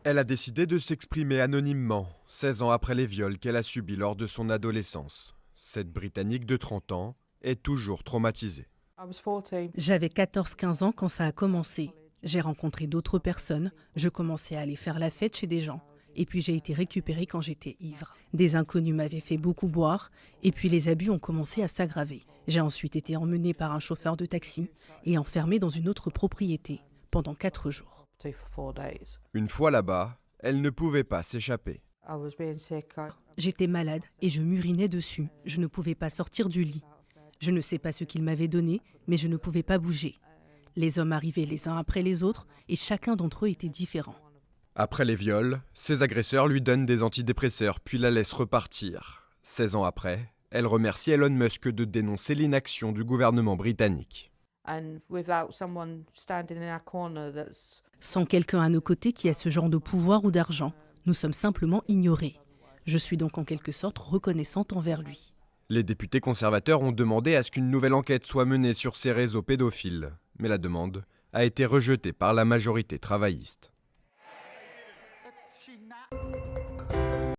Elle a décidé de s'exprimer anonymement, 16 ans après les viols qu'elle a subis lors de son adolescence. Cette Britannique de 30 ans est toujours traumatisée. J'avais 14-15 ans quand ça a commencé. J'ai rencontré d'autres personnes, je commençais à aller faire la fête chez des gens. Et puis j'ai été récupérée quand j'étais ivre. Des inconnus m'avaient fait beaucoup boire, et puis les abus ont commencé à s'aggraver. J'ai ensuite été emmenée par un chauffeur de taxi et enfermée dans une autre propriété pendant 4 jours. Une fois là-bas, elle ne pouvait pas s'échapper. J'étais malade et je m'urinais dessus. Je ne pouvais pas sortir du lit. Je ne sais pas ce qu'ils m'avaient donné, mais je ne pouvais pas bouger. Les hommes arrivaient les uns après les autres et chacun d'entre eux était différent. Après les viols, ses agresseurs lui donnent des antidépresseurs puis la laissent repartir. 16 ans après, elle remercie Elon Musk de dénoncer l'inaction du gouvernement britannique. Sans quelqu'un à nos côtés qui a ce genre de pouvoir ou d'argent, nous sommes simplement ignorés. Je suis donc en quelque sorte reconnaissante envers lui. Les députés conservateurs ont demandé à ce qu'une nouvelle enquête soit menée sur ces réseaux pédophiles, mais la demande a été rejetée par la majorité travailliste.